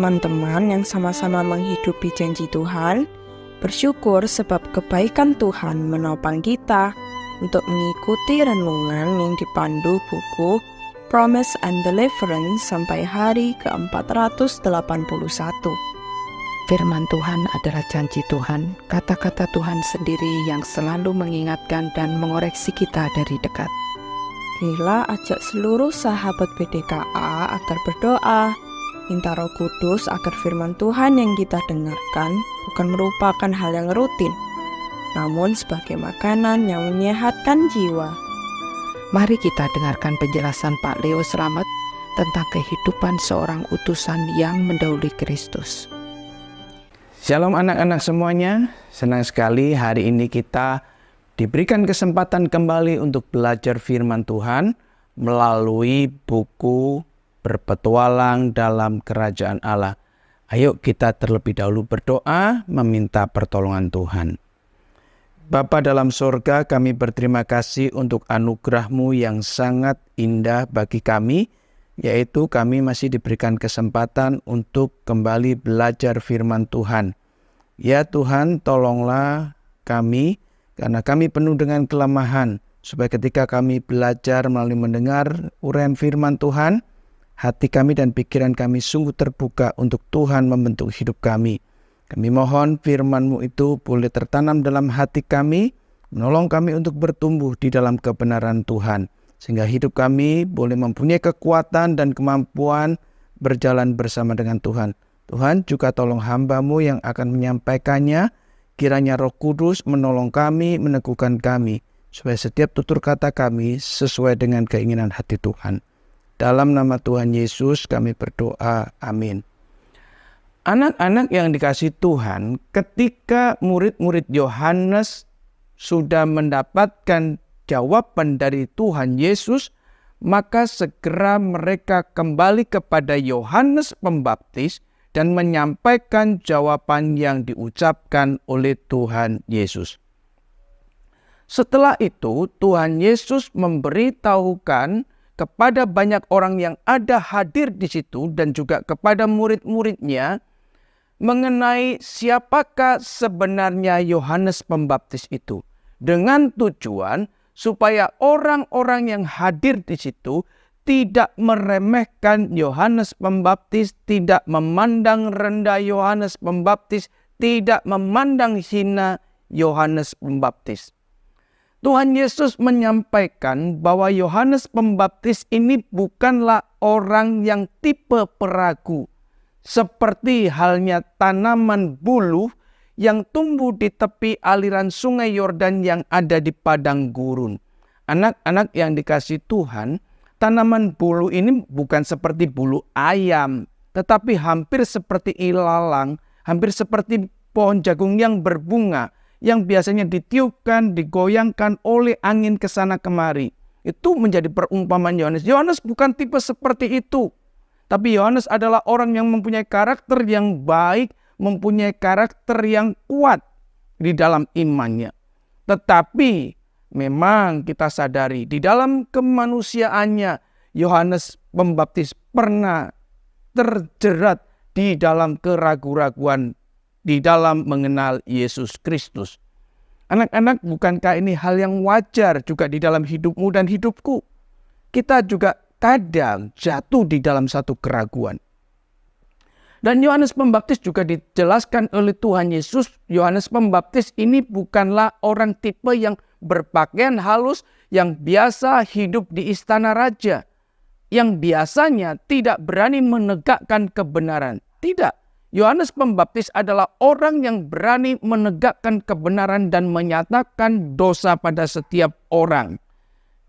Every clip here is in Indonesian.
teman-teman yang sama-sama menghidupi janji Tuhan, bersyukur sebab kebaikan Tuhan menopang kita untuk mengikuti renungan yang dipandu buku Promise and Deliverance sampai hari ke-481. Firman Tuhan adalah janji Tuhan, kata-kata Tuhan sendiri yang selalu mengingatkan dan mengoreksi kita dari dekat. Bila ajak seluruh sahabat BDKA agar berdoa, minta Roh Kudus agar firman Tuhan yang kita dengarkan bukan merupakan hal yang rutin, namun sebagai makanan yang menyehatkan jiwa. Mari kita dengarkan penjelasan Pak Leo Slamet tentang kehidupan seorang utusan yang mendahului Kristus. Shalom anak-anak semuanya, senang sekali hari ini kita diberikan kesempatan kembali untuk belajar firman Tuhan melalui buku Berpetualang dalam Kerajaan Allah. Ayo kita terlebih dahulu berdoa meminta pertolongan Tuhan. Bapa dalam sorga, kami berterima kasih untuk anugerah-Mu yang sangat indah bagi kami, yaitu kami masih diberikan kesempatan untuk kembali belajar firman Tuhan. Ya Tuhan, tolonglah kami, karena kami penuh dengan kelemahan, supaya ketika kami belajar melalui mendengar uraian firman Tuhan, hati kami dan pikiran kami sungguh terbuka untuk Tuhan membentuk hidup kami. Kami mohon firman-Mu itu boleh tertanam dalam hati kami, menolong kami untuk bertumbuh di dalam kebenaran Tuhan, sehingga hidup kami boleh mempunyai kekuatan dan kemampuan berjalan bersama dengan Tuhan. Tuhan juga tolong hamba-Mu yang akan menyampaikannya, kiranya Roh Kudus menolong kami, meneguhkan kami, supaya setiap tutur kata kami sesuai dengan keinginan hati Tuhan. Dalam nama Tuhan Yesus kami berdoa, amin. Anak-anak yang dikasihi Tuhan, ketika murid-murid Yohanes sudah mendapatkan jawaban dari Tuhan Yesus, maka segera mereka kembali kepada Yohanes Pembaptis dan menyampaikan jawaban yang diucapkan oleh Tuhan Yesus. Setelah itu, Tuhan Yesus memberitahukan kepada banyak orang yang ada hadir di situ dan juga kepada murid-muridnya mengenai siapakah sebenarnya Yohanes Pembaptis itu, dengan tujuan supaya orang-orang yang hadir di situ tidak meremehkan Yohanes Pembaptis, tidak memandang rendah Yohanes Pembaptis, tidak memandang hina Yohanes Pembaptis. Tuhan Yesus menyampaikan bahwa Yohanes Pembaptis ini bukanlah orang yang tipe peragu, seperti halnya tanaman buluh yang tumbuh di tepi aliran sungai Yordan yang ada di padang gurun. Anak-anak yang dikasihi Tuhan, tanaman buluh ini bukan seperti bulu ayam, tetapi hampir seperti ilalang, hampir seperti pohon jagung yang berbunga, yang biasanya ditiupkan, digoyangkan oleh angin ke sana kemari. Itu menjadi perumpamaan Yohanes. Yohanes bukan tipe seperti itu. Tapi Yohanes adalah orang yang mempunyai karakter yang baik, mempunyai karakter yang kuat di dalam imannya. Tetapi memang kita sadari di dalam kemanusiaannya Yohanes Pembaptis pernah terjerat di dalam keraguan-raguan di dalam mengenal Yesus Kristus. Anak-anak, bukankah ini hal yang wajar juga di dalam hidupmu dan hidupku? Kita juga kadang jatuh di dalam satu keraguan. Dan Yohanes Pembaptis juga dijelaskan oleh Tuhan Yesus, Yohanes Pembaptis ini bukanlah orang tipe yang berpakaian halus, yang biasa hidup di istana raja, yang biasanya tidak berani menegakkan kebenaran. Tidak, Yohanes Pembaptis adalah orang yang berani menegakkan kebenaran dan menyatakan dosa pada setiap orang.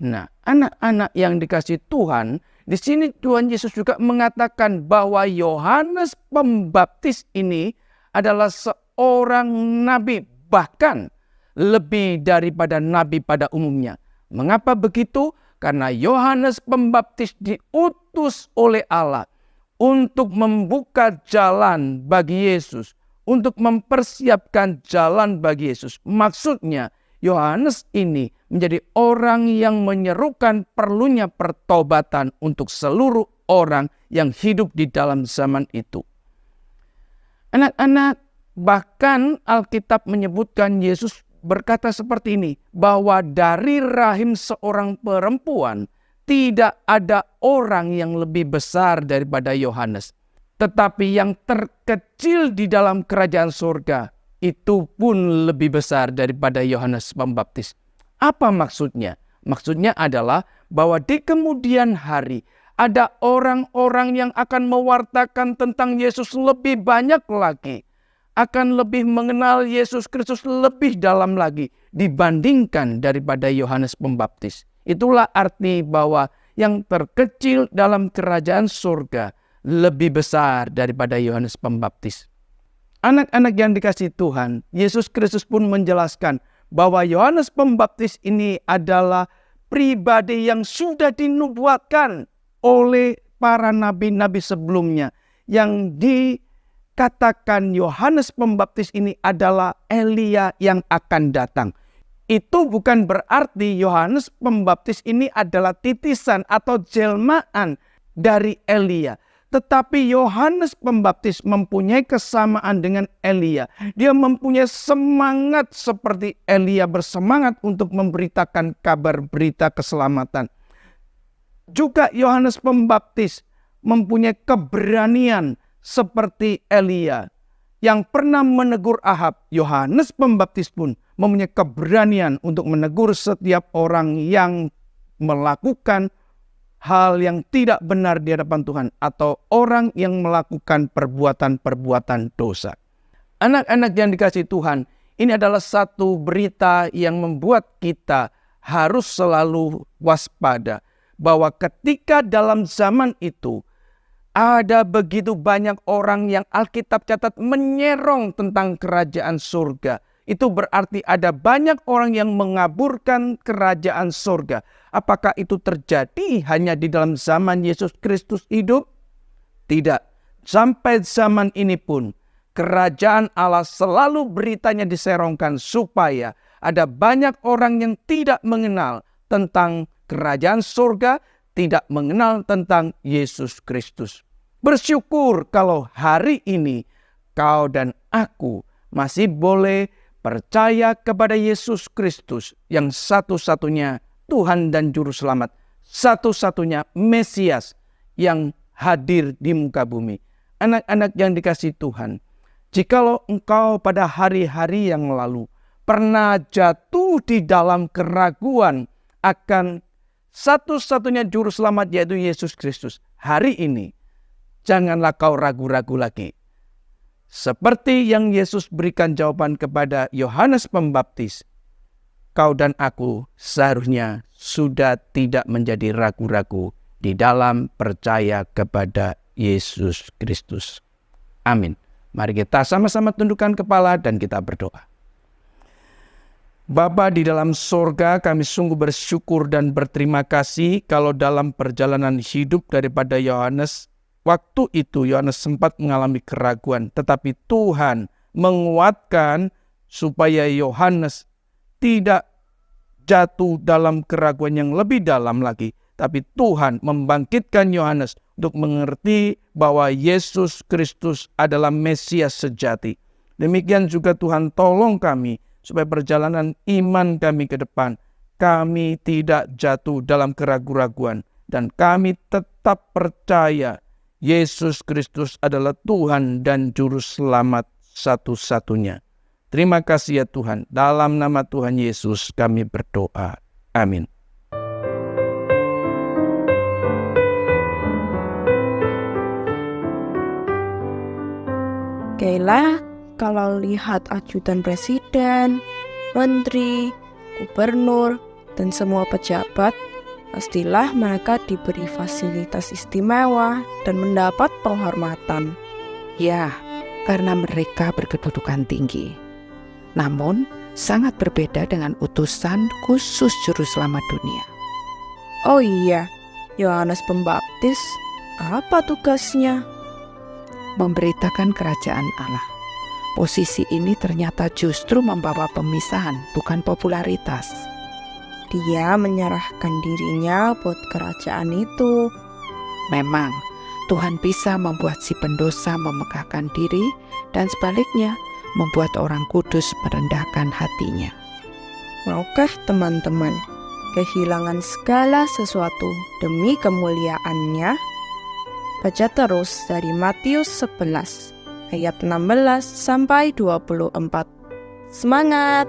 Nah, anak-anak yang dikasihi Tuhan, di sini Tuhan Yesus juga mengatakan bahwa Yohanes Pembaptis ini adalah seorang nabi, bahkan lebih daripada nabi pada umumnya. Mengapa begitu? Karena Yohanes Pembaptis diutus oleh Allah untuk membuka jalan bagi Yesus, untuk mempersiapkan jalan bagi Yesus. Maksudnya, Yohanes ini menjadi orang yang menyerukan perlunya pertobatan untuk seluruh orang yang hidup di dalam zaman itu. Anak-anak, bahkan Alkitab menyebutkan Yesus berkata seperti ini, bahwa dari rahim seorang perempuan tidak ada orang yang lebih besar daripada Yohanes. Tetapi yang terkecil di dalam kerajaan surga itu pun lebih besar daripada Yohanes Pembaptis. Apa maksudnya? Maksudnya adalah bahwa di kemudian hari ada orang-orang yang akan mewartakan tentang Yesus lebih banyak lagi. Akan lebih mengenal Yesus Kristus lebih dalam lagi dibandingkan daripada Yohanes Pembaptis. Itulah arti bahwa yang terkecil dalam kerajaan surga lebih besar daripada Yohanes Pembaptis. Anak-anak yang dikasihi Tuhan, Yesus Kristus pun menjelaskan bahwa Yohanes Pembaptis ini adalah pribadi yang sudah dinubuatkan oleh para nabi-nabi sebelumnya. Yang dikatakan Yohanes Pembaptis ini adalah Elia yang akan datang. Itu bukan berarti Yohanes Pembaptis ini adalah titisan atau jelmaan dari Elia. Tetapi Yohanes Pembaptis mempunyai kesamaan dengan Elia. Dia mempunyai semangat seperti Elia bersemangat untuk memberitakan kabar berita keselamatan. Juga Yohanes Pembaptis mempunyai keberanian seperti Elia yang pernah menegur Ahab. Yohanes Pembaptis pun mempunyai keberanian untuk menegur setiap orang yang melakukan hal yang tidak benar di hadapan Tuhan atau orang yang melakukan perbuatan-perbuatan dosa. Anak-anak yang dikasihi Tuhan, ini adalah satu berita yang membuat kita harus selalu waspada bahwa ketika dalam zaman itu ada begitu banyak orang yang Alkitab catat menyerong tentang kerajaan surga. Itu berarti ada banyak orang yang mengaburkan kerajaan surga. Apakah itu terjadi hanya di dalam zaman Yesus Kristus hidup? Tidak. Sampai zaman ini pun kerajaan Allah selalu beritanya diserongkan supaya ada banyak orang yang tidak mengenal tentang kerajaan surga, tidak mengenal tentang Yesus Kristus. Bersyukur kalau hari ini kau dan aku masih boleh percaya kepada Yesus Kristus yang satu-satunya Tuhan dan Juru Selamat. Satu-satunya Mesias yang hadir di muka bumi. Anak-anak yang dikasihi Tuhan, jikalau engkau pada hari-hari yang lalu pernah jatuh di dalam keraguan akan satu-satunya Juru Selamat yaitu Yesus Kristus, hari ini janganlah kau ragu-ragu lagi. Seperti yang Yesus berikan jawaban kepada Yohanes Pembaptis, kau dan aku seharusnya sudah tidak menjadi ragu-ragu di dalam percaya kepada Yesus Kristus. Amin. Mari kita sama-sama tundukkan kepala dan kita berdoa. Bapa di dalam sorga, kami sungguh bersyukur dan berterima kasih kalau dalam perjalanan hidup daripada Yohanes, waktu itu Yohanes sempat mengalami keraguan, tetapi Tuhan menguatkan supaya Yohanes tidak jatuh dalam keraguan yang lebih dalam lagi. Tapi Tuhan membangkitkan Yohanes untuk mengerti bahwa Yesus Kristus adalah Mesias sejati. Demikian juga Tuhan tolong kami supaya perjalanan iman kami ke depan, kami tidak jatuh dalam keraguan-raguan. Dan kami tetap percaya Yesus Kristus adalah Tuhan dan Juru Selamat satu-satunya. Terima kasih ya Tuhan. Dalam nama Tuhan Yesus kami berdoa. Amin. Kayla, kalau lihat ajudan presiden, menteri, gubernur, dan semua pejabat, pastilah mereka diberi fasilitas istimewa dan mendapat penghormatan. Ya, karena mereka berkedudukan tinggi. Namun, sangat berbeda dengan utusan khusus Juru Selamat dunia. Oh iya, Yohanes Pembaptis, apa tugasnya? Memberitakan kerajaan Allah. Posisi ini ternyata justru membawa pemisahan, bukan popularitas. Dia menyerahkan dirinya buat kerajaan itu. Memang, Tuhan bisa membuat si pendosa memegahkan diri dan sebaliknya membuat orang kudus merendahkan hatinya. Maukah teman-teman kehilangan segala sesuatu demi kemuliaannya? Baca terus dari Matius 11 ayat 16 sampai 24. Semangat!